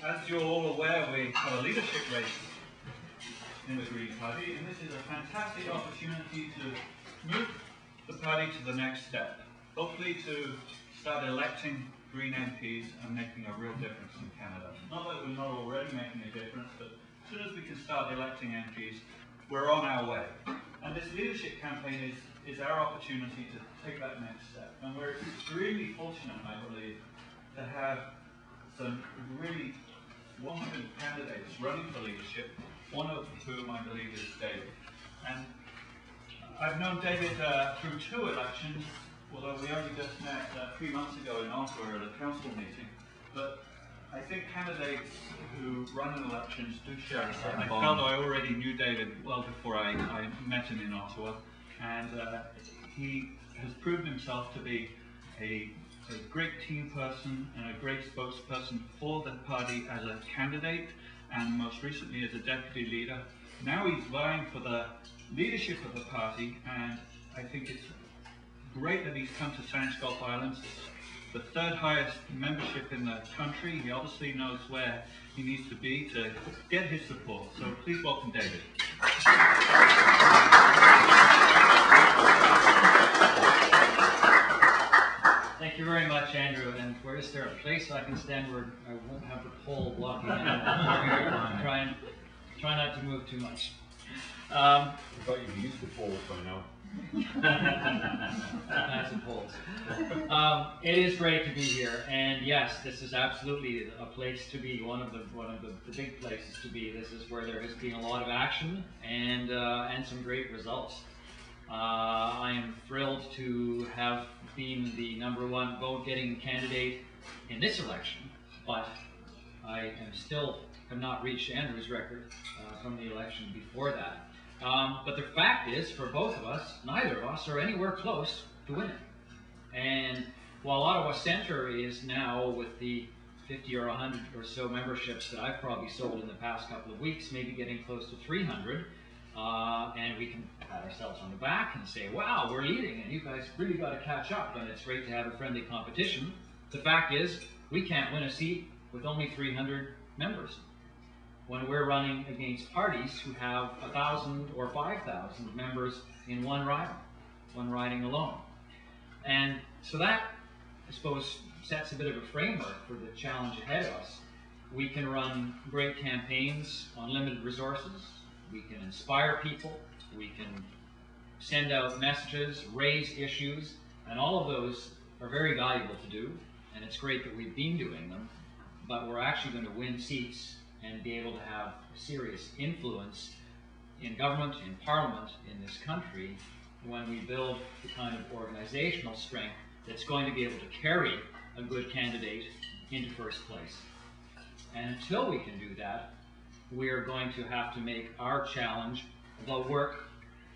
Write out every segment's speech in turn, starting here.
As you're all aware, we have a leadership race in the Green Party, and this is a fantastic opportunity to move the party to the next step. Hopefully to start electing Green MPs and making a real difference in Canada. Not that we're not already making a difference, but as soon as we can start electing MPs, we're on our way. And this leadership campaign is our opportunity to take that next step. And we're extremely fortunate, I believe, to have some really wonderful candidates running for leadership, one of whom I believe is David. And I've known David through 2 elections, although we only just met 3 months ago in Ottawa at a council meeting. But I think candidates who run in elections do share a certain bond. I felt I already knew David well before I met him in Ottawa, and he has proven himself to be a great team person and a great spokesperson for the party as a candidate, and most recently as a deputy leader. Now he's vying for the leadership of the party, and I think it's great that he's come to Saanich-Gulf Islands. It's the 3rd highest membership in the country. He obviously knows where he needs to be to get his support. So please welcome David. Thank you very much, Andrew. And where is there a place I can stand where I won't have the pole blocking me? Try not to move too much. I thought you'd use the pole by now. That's a pole. It is great to be here, and yes, this is absolutely a place to be. One of the big places to be. This is where there has been a lot of action and some great results. I am thrilled to have been the #1 vote-getting candidate in this election, but I have not reached Andrew's record from the election before that. But the fact is, for both of us, neither of us are anywhere close to winning. And while Ottawa Centre is now, with the 50 or 100 or so memberships that I've probably sold in the past couple of weeks, maybe getting close to 300, and we can pat ourselves on the back and say, wow, we're leading, and you guys really got to catch up, and it's great to have a friendly competition. The fact is, we can't win a seat with only 300 members, when we're running against parties who have 1,000 or 5,000 members in one riding alone. And so that, I suppose, sets a bit of a framework for the challenge ahead of us. We can run great campaigns on limited resources, we can inspire people, we can send out messages, raise issues, and all of those are very valuable to do, and it's great that we've been doing them, but we're actually going to win seats and be able to have serious influence in government, in parliament, in this country, when we build the kind of organizational strength that's going to be able to carry a good candidate into first place. And until we can do that, we are going to have to make our challenge the work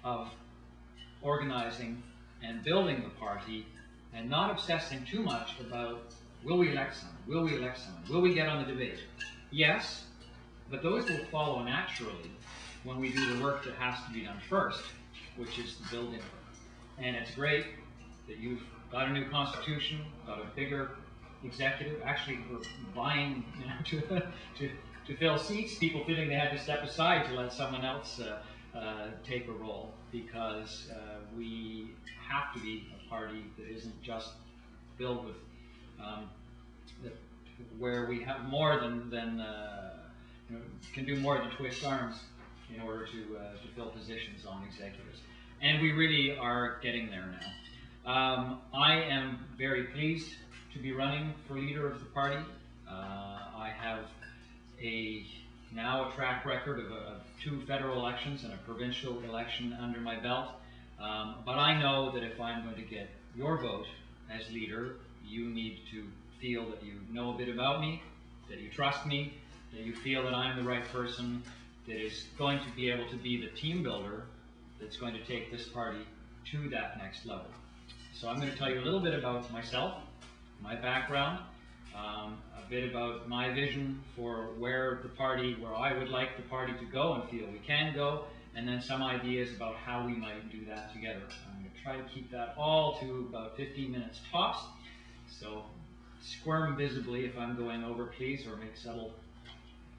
of organizing and building the party, and not obsessing too much about, will we elect someone, will we elect someone, will we get on the debate? Yes, but those will follow naturally when we do the work that has to be done first, which is the building work. And it's great that you've got a new constitution, got a bigger executive. Actually, we're vying to fill seats, people feeling they had to step aside to let someone else take a role, because we have to be a party that isn't just filled with where we have more than can do more than twist arms in order to fill positions on executives. And we really are getting there now. I am very pleased to be running for leader of the party. I have now a track record of 2 federal elections and a provincial election under my belt. But I know that if I'm going to get your vote as leader, you need to feel that you know a bit about me, that you trust me, that you feel that I'm the right person, that is going to be able to be the team builder that's going to take this party to that next level. So I'm going to tell you a little bit about myself, my background, a bit about my vision for where I would like the party to go and feel we can go, and then some ideas about how we might do that together. I'm going to try to keep that all to about 15 minutes tops. So squirm visibly if I'm going over, please, or make subtle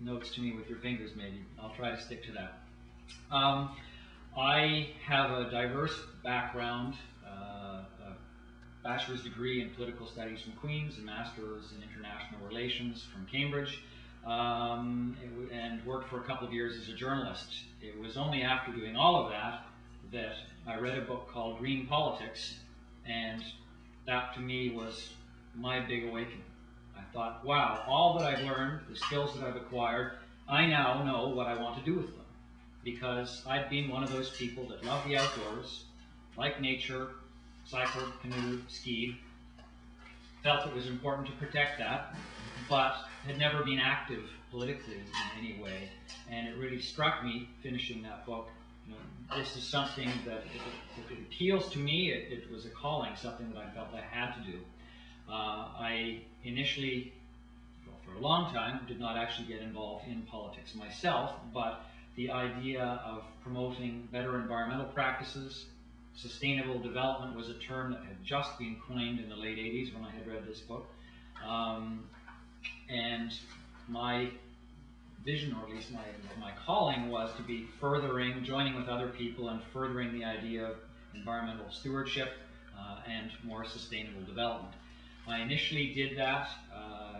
notes to me with your fingers maybe. I'll try to stick to that. I have a diverse background, a bachelor's degree in political studies from Queen's, a master's in international relations from Cambridge, and worked for a couple of years as a journalist. It was only after doing all of that that I read a book called Green Politics, and that to me was my big awakening. I thought, wow, all that I've learned, the skills that I've acquired, I now know what I want to do with them. Because I've been one of those people that love the outdoors, like nature, cycled, canoed, skied, felt it was important to protect that, but had never been active politically in any way. And it really struck me, finishing that book, you know, this is something that, if it appeals to me, it was a calling, something that I felt I had to do. I initially, well, for a long time, did not actually get involved in politics myself, but the idea of promoting better environmental practices, sustainable development was a term that had just been coined in the late 80s when I had read this book. And my vision, or at least my calling, was to be joining with other people and furthering the idea of environmental stewardship and more sustainable development. I initially did that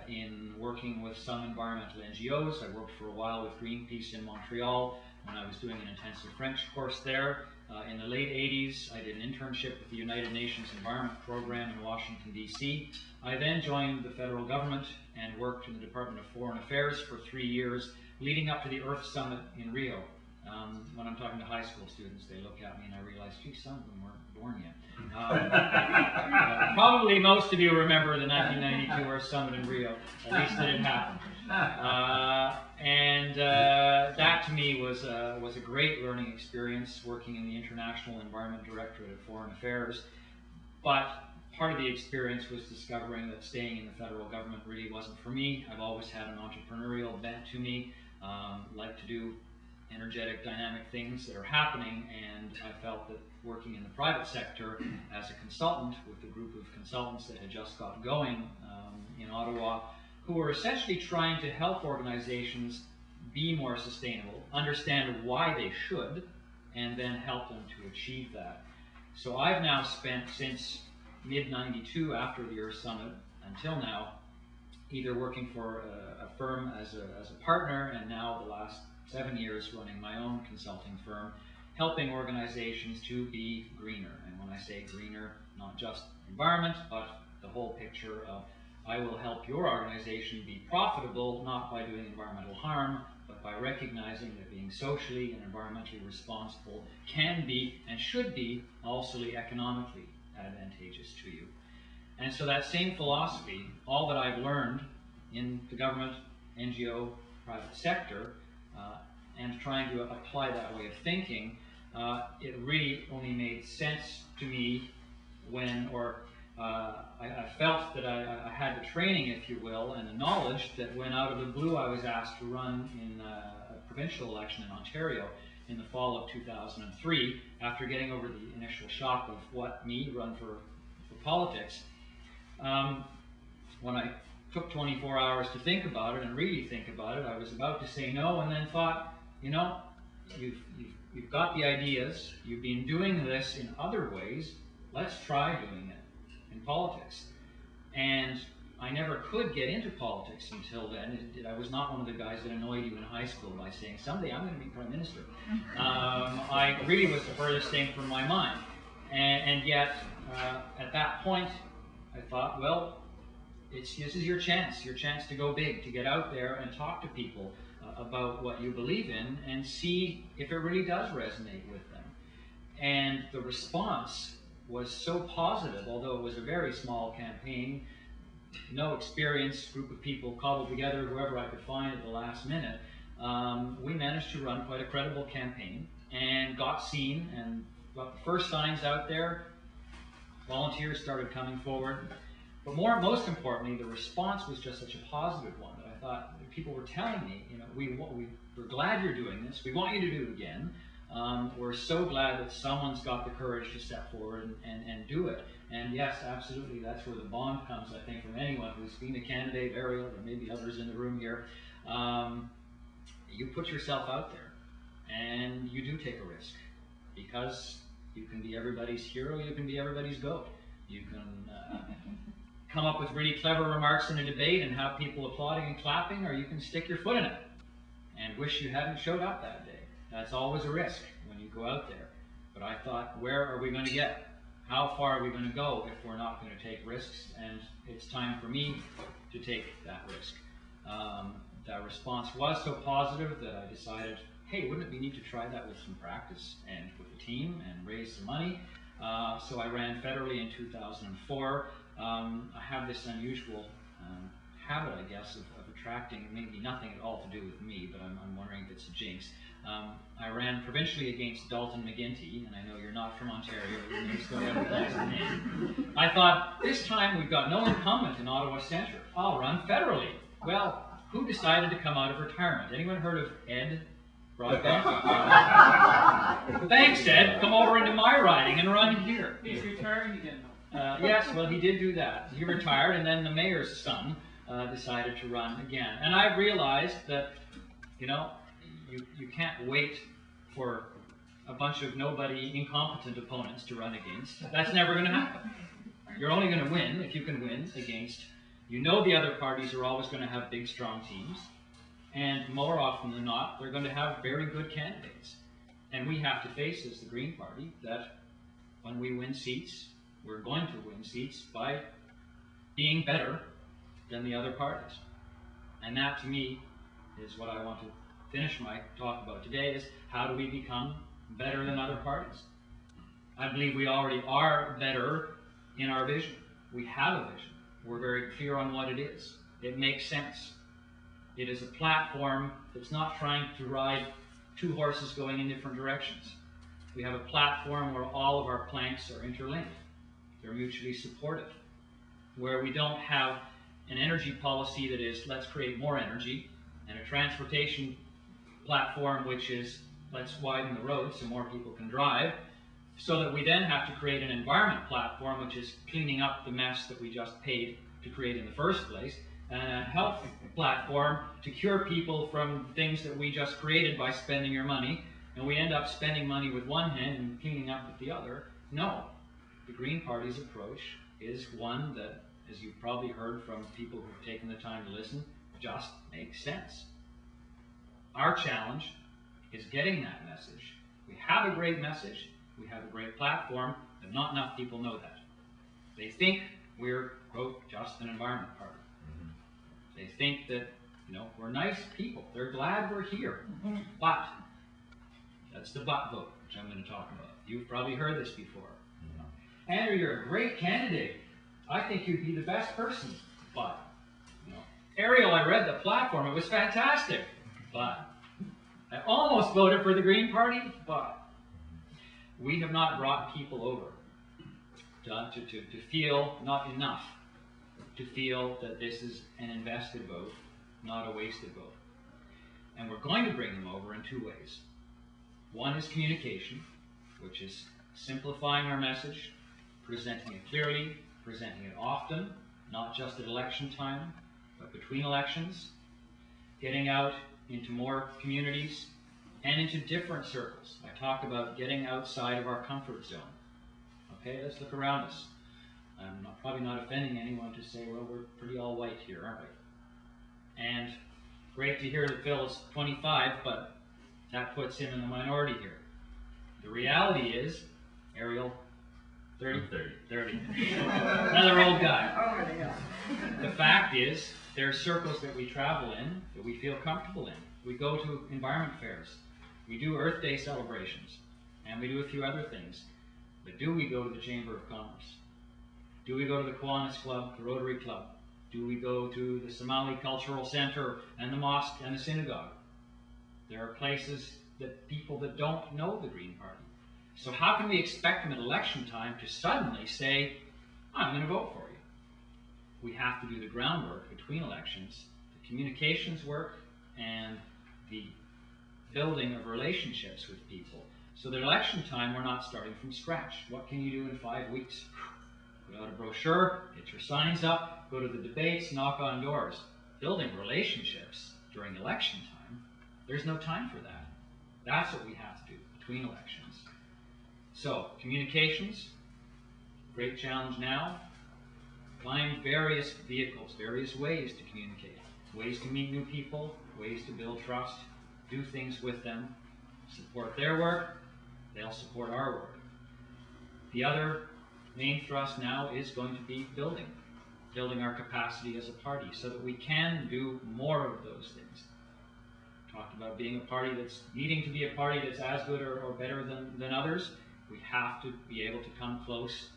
in working with some environmental NGOs. I worked for a while with Greenpeace in Montreal when I was doing an intensive French course there. In the late 80s, I did an internship with the United Nations Environment Program in Washington, D.C. I then joined the federal government and worked in the Department of Foreign Affairs for 3 years, leading up to the Earth Summit in Rio. When I'm talking to high school students, they look at me and I realize, gee, some of them weren't born yet. Probably most of you remember the 1992 Earth Summit in Rio, at least that it happened. That to me was a great learning experience, working in the International Environment Directorate of Foreign Affairs. But part of the experience was discovering that staying in the federal government really wasn't for me. I've always had an entrepreneurial bent to me, like to do energetic, dynamic things that are happening, and I felt that working in the private sector as a consultant with the group of consultants that had just got going in Ottawa, who were essentially trying to help organizations be more sustainable, understand why they should, and then help them to achieve that. So I've now spent, since mid-92, after the Earth Summit, until now, either working for a firm as a partner, and now the last 7 years running my own consulting firm, helping organizations to be greener. And when I say greener, not just environment, but the whole picture of, I will help your organization be profitable, not by doing environmental harm, but by recognizing that being socially and environmentally responsible can be and should be also economically advantageous to you. And so that same philosophy, all that I've learned in the government, NGO, private sector, and trying to apply that way of thinking, it really only made sense to me when, I felt that I had the training, if you will, and the knowledge that when out of the blue I was asked to run in a provincial election in Ontario in the fall of 2003, after getting over the initial shock of what me, run for politics. When I took 24 hours to think about it and really think about it, I was about to say no, and then thought, you know, you've got the ideas, you've been doing this in other ways, let's try doing it in politics. And I never could get into politics until then. I was not one of the guys that annoyed you in high school by saying, someday I'm going to be Prime Minister. I really was the furthest thing from my mind. And yet, at that point, I thought, well, this is your chance to go big, to get out there and talk to people about what you believe in and see if it really does resonate with them. And the response was so positive, although it was a very small campaign, no experienced group of people cobbled together, whoever I could find at the last minute. We managed to run quite a credible campaign and got seen and got the first signs out there. Volunteers started coming forward. But most importantly, the response was just such a positive one that I thought, people were telling me, you know, we're glad you're doing this. We want you to do it again. We're so glad that someone's got the courage to step forward and do it. And yes, absolutely, that's where the bond comes, I think, from anyone who's been a candidate, Ariel, or maybe others in the room here. You put yourself out there, and you do take a risk, because you can be everybody's hero, you can be everybody's goat. You can come up with really clever remarks in a debate and have people applauding and clapping, or you can stick your foot in it and wish you hadn't showed up that day. That's always a risk when you go out there. But I thought, where are we going to get? How far are we going to go if we're not going to take risks? And it's time for me to take that risk. That response was so positive that I decided, hey, wouldn't it be neat to try that with some practice and with a team and raise some money? So I ran federally in 2004. I have this unusual habit, I guess, of attracting maybe nothing at all to do with me, but I'm wondering if it's a jinx. I ran provincially against Dalton McGuinty, and I know you're not from Ontario, your name still recognizes the name. I thought, this time we've got no incumbent in Ottawa Centre. I'll run federally. Well, who decided to come out of retirement? Anyone heard of Ed Broadbent? Thanks, Ed. Come over into my riding and run here. He's retiring again, though. Yes, well, he did do that. He retired, and then the mayor's son decided to run again. And I realized that, you know, you can't wait for a bunch of nobody, incompetent opponents to run against. That's never going to happen. You're only going to win if you can win against, you know, the other parties are always going to have big, strong teams. And more often than not, they're going to have very good candidates. And we have to face, as the Green Party, that when we win seats, we're going to win seats by being better than the other parties. And that, to me, is what I want to finish my talk about today, is how do we become better than other parties? I believe we already are better in our vision. We have a vision. We're very clear on what it is. It makes sense. It is a platform that's not trying to ride two horses going in different directions. We have a platform where all of our planks are interlinked. They're mutually supportive. Where we don't have an energy policy that is, let's create more energy, and a transportation platform which is, let's widen the road so more people can drive, so that we then have to create an environment platform which is cleaning up the mess that we just paid to create in the first place, and a health platform to cure people from things that we just created by spending your money, and we end up spending money with one hand and cleaning up with the other. No. The Green Party's approach is one that, as you've probably heard from people who've taken the time to listen, just makes sense. Our challenge is getting that message. We have a great message, we have a great platform, but not enough people know that. They think we're, quote, just an environment party. They think that, you know, we're nice people. They're glad we're here. But, that's the but vote, which I'm going to talk about. You've probably heard this before. Andrew, you're a great candidate. I think you'd be the best person. But, you know, Ariel, I read the platform. It was fantastic. But, I almost voted for the Green Party. But, we have not brought people over to feel not enough. To feel that this is an invested vote, not a wasted vote. And we're going to bring them over in two ways. One is communication, which is simplifying our message, presenting it clearly, presenting it often, not just at election time, but between elections, getting out into more communities and into different circles. I talked about getting outside of our comfort zone. Okay, let's look around us. I'm probably not offending anyone to say, well, we're pretty all white here, aren't we? And great to hear that Phil is 25, but that puts him in the minority here. The reality is, Ariel, 30? 30. Another old guy. The fact is, there are circles that we travel in that we feel comfortable in. We go to environment fairs. We do Earth Day celebrations. And we do a few other things. But do we go to the Chamber of Commerce? Do we go to the Kiwanis Club, the Rotary Club? Do we go to the Somali Cultural Center and the mosque and the synagogue? There are places that people that don't know the Green Party. So how can we expect them at election time to suddenly say, I'm going to vote for you? We have to do the groundwork between elections, the communications work, and the building of relationships with people. So that election time, we're not starting from scratch. What can you do in 5 weeks? put out a brochure, get your signs up, go to the debates, knock on doors. Building relationships during election time, there's no time for that. That's what we have to do between elections. So, communications, great challenge now. Find various vehicles, various ways to communicate, ways to meet new people, ways to build trust, do things with them, support their work, they'll support our work. The other main thrust now is going to be building our capacity as a party so that we can do more of those things. Talked about being a party that's needing to be a party that's as good or better than others. We have to be able to come close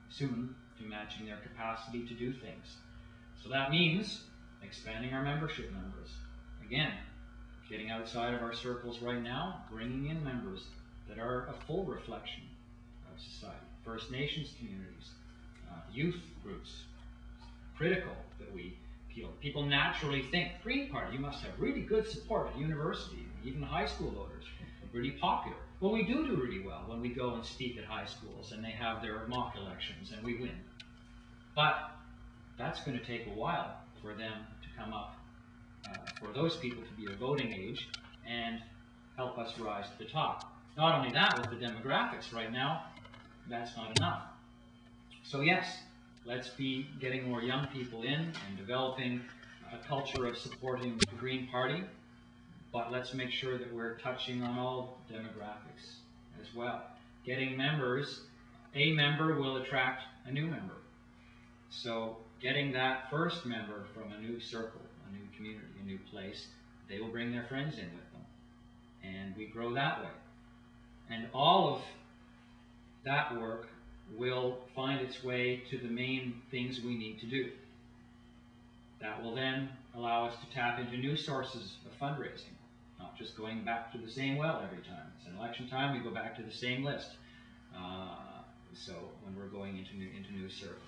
soon to matching their capacity to do things. So that means expanding our membership numbers. Again, getting outside of our circles right now, bringing in members that are a full reflection of society. First Nations communities, youth groups, critical that we appeal. People naturally think, Green Party, you must have really good support at university, even high school voters, really popular. Well, we do really well when we go and speak at high schools and they have their mock elections and we win. But that's going to take a while for them to come up, for those people to be of voting age and help us rise to the top. Not only that, with the demographics right now, that's not enough. So yes, let's be getting more young people in and developing a culture of supporting the Green Party, but let's make sure that we're touching on all demographics as well. Getting members, a member will attract a new member. So getting that first member from a new circle, a new community, a new place, they will bring their friends in with them. And we grow that way. And all of that work will find its way to the main things we need to do. That will then allow us to tap into new sources of fundraising, not just going back to the same well every time. It's an election time, we go back to the same list. So when we're going into new circles.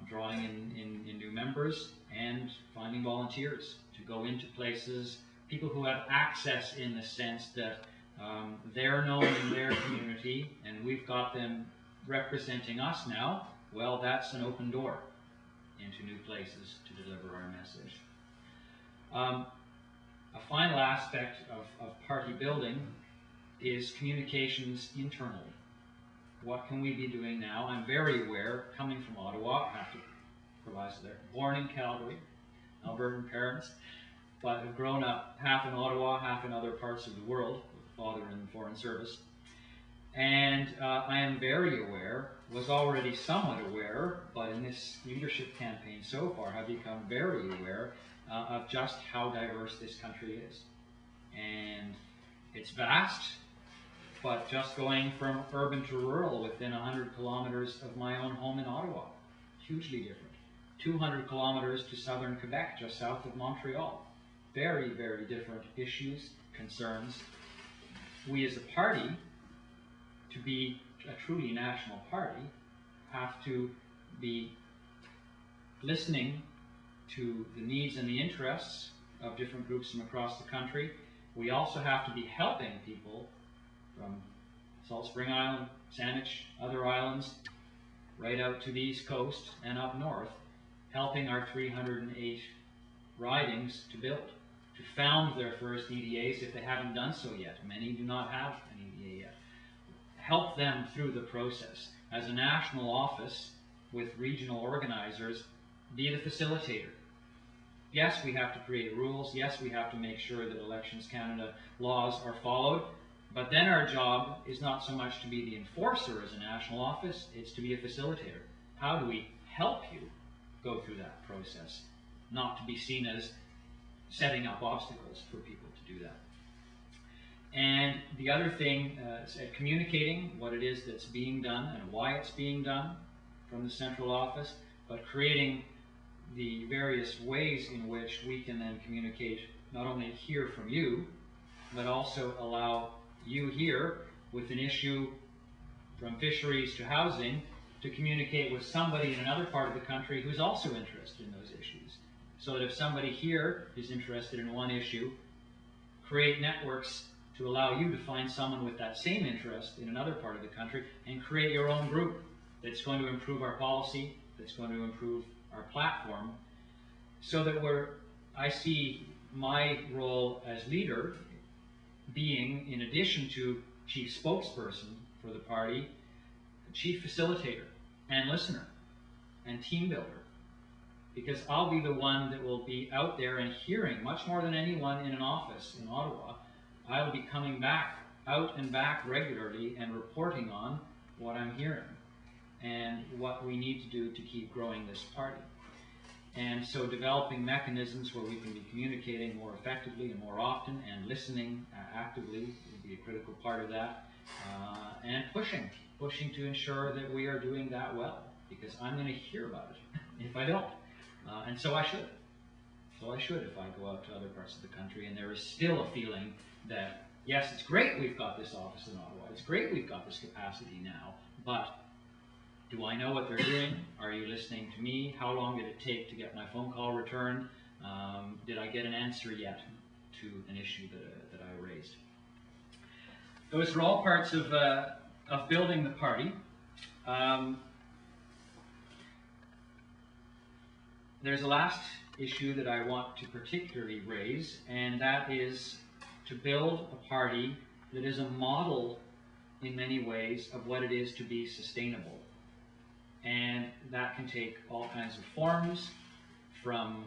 Drawing in new members and finding volunteers to go into places, people who have access in the sense that they're known in their community and we've got them representing us now. Well, that's an open door into new places to deliver our message. A final aspect of party building is communications internally. What can we be doing now? I'm very aware, coming from Ottawa, I have to provide there, born in Calgary, Albertan parents, but have grown up half in Ottawa, half in other parts of the world, with a father in the Foreign Service. And I am very aware, was already somewhat aware, but in this leadership campaign so far have become very aware of just how diverse this country is. And it's vast, but just going from urban to rural within 100 kilometers of my own home in Ottawa, hugely different. 200 kilometers to southern Quebec, just south of Montreal. Very, very different issues, concerns. We as a party, to be a truly national party, have to be listening to the needs and the interests of different groups from across the country. We also have to be helping people from Salt Spring Island, Saanich, other islands, right out to the East Coast and up north, helping our 308 ridings to build, to found their first EDAs if they haven't done so yet. Many do not have an EDA yet. Help them through the process. As a national office with regional organizers, be the facilitator. Yes, we have to create rules. Yes, we have to make sure that Elections Canada laws are followed. But then our job is not so much to be the enforcer as a national office, it's to be a facilitator. How do we help you go through that process? Not to be seen as setting up obstacles for people to do that. And the other thing is communicating what it is that's being done and why it's being done from the central office, but creating the various ways in which we can then communicate, not only hear from you, but also allow you here with an issue from fisheries to housing to communicate with somebody in another part of the country who's also interested in those issues. So that if somebody here is interested in one issue, create networks to allow you to find someone with that same interest in another part of the country and create your own group that's going to improve our policy, that's going to improve our platform, so that I see my role as leader being, in addition to chief spokesperson for the party, chief facilitator and listener and team builder. Because I'll be the one that will be out there and hearing, much more than anyone in an office in Ottawa. I will be coming back, out and back regularly and reporting on what I'm hearing and what we need to do to keep growing this party. And so developing mechanisms where we can be communicating more effectively and more often and listening actively would be a critical part of that. And pushing to ensure that we are doing that well, because I'm going to hear about it if I don't. And so I should. So I should if I go out to other parts of the country and there is still a feeling that, yes, it's great we've got this office in Ottawa, it's great we've got this capacity now, but do I know what they're doing? Are you listening to me? How long did it take to get my phone call returned? Did I get an answer yet to an issue that I raised? Those are all parts of building the party. There's a last issue that I want to particularly raise, and that is to build a party that is a model in many ways of what it is to be sustainable. And that can take all kinds of forms, from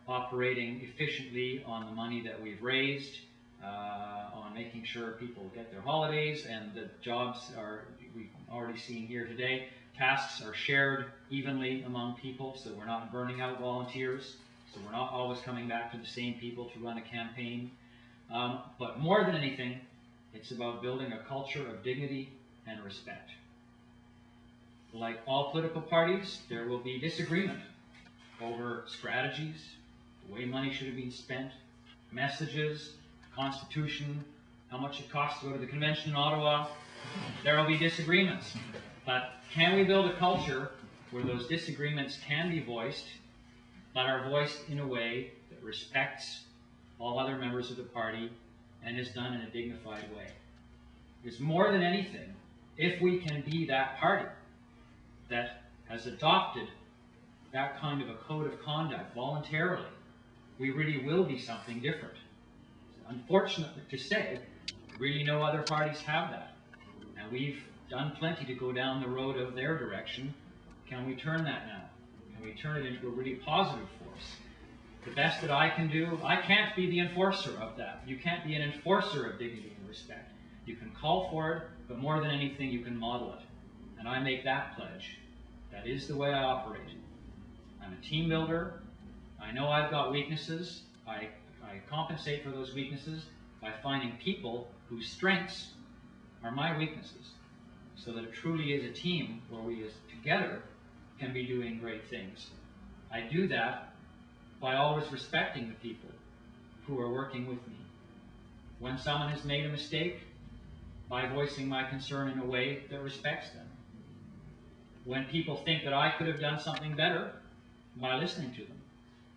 operating efficiently on the money that we've raised, on making sure people get their holidays and the jobs are, we've already seen here today, tasks are shared evenly among people, so we're not burning out volunteers, so we're not always coming back to the same people to run a campaign. But more than anything, it's about building a culture of dignity and respect. Like all political parties, there will be disagreement over strategies, the way money should have been spent, messages, Constitution, how much it costs to go to the convention in Ottawa. There will be disagreements. But can we build a culture where those disagreements can be voiced, but are voiced in a way that respects all other members of the party and is done in a dignified way? Because more than anything, if we can be that party that has adopted that kind of a code of conduct voluntarily, we really will be something different. Unfortunately to say, really no other parties have that. And we've done plenty to go down the road of their direction. Can we turn that now? Can we turn it into a really positive force? The best that I can do, I can't be the enforcer of that. You can't be an enforcer of dignity and respect. You can call for it, but more than anything, you can model it. And I make that pledge. That is the way I operate. I'm a team builder. I know I've got weaknesses. I compensate for those weaknesses by finding people whose strengths are my weaknesses, so that it truly is a team where we as together can be doing great things. I do that by always respecting the people who are working with me. When someone has made a mistake, by voicing my concern in a way that respects them. When people think that I could have done something better, by listening to them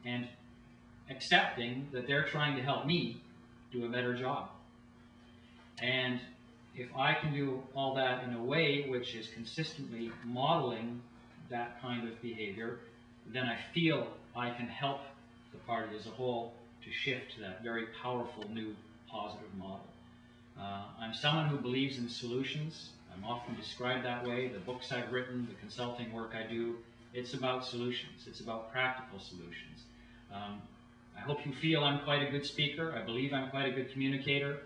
and accepting that they're trying to help me do a better job. And if I can do all that in a way which is consistently modeling that kind of behavior, then I feel I can help the party as a whole to shift to that very powerful new positive model. I'm someone who believes in solutions. I'm often described that way. The books I've written, the consulting work I do, it's about solutions. It's about practical solutions. I hope you feel I'm quite a good speaker. I believe I'm quite a good communicator.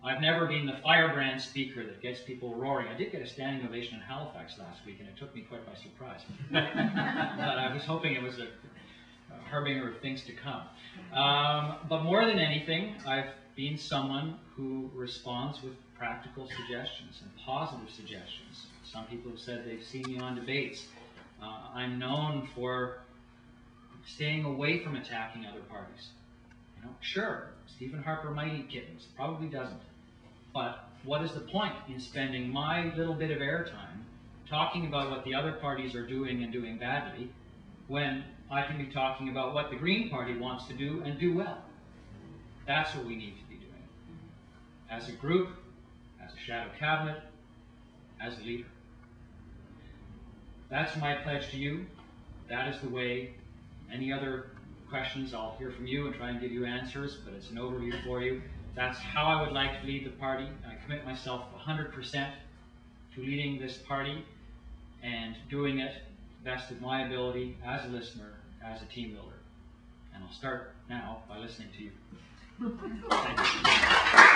I've never been the firebrand speaker that gets people roaring. I did get a standing ovation in Halifax last week, and it took me quite by surprise. But I was hoping it was a harbinger of things to come. But more than anything, I've been someone who responds with practical suggestions and positive suggestions. Some people have said they've seen me on debates. I'm known for staying away from attacking other parties. You know, sure, Stephen Harper might eat kittens, probably doesn't. But what is the point in spending my little bit of airtime talking about what the other parties are doing and doing badly, when I can be talking about what the Green Party wants to do and do well? That's what we need to be doing. As a group, as a shadow cabinet, as a leader. that's my pledge to you. That is the way. Any other questions, I'll hear from you and try and give you answers, but it's an overview for you. That's how I would like to lead the party. I commit myself 100% to leading this party and doing it best of my ability as a listener, as a team builder. And I'll start now by listening to you. Thank you.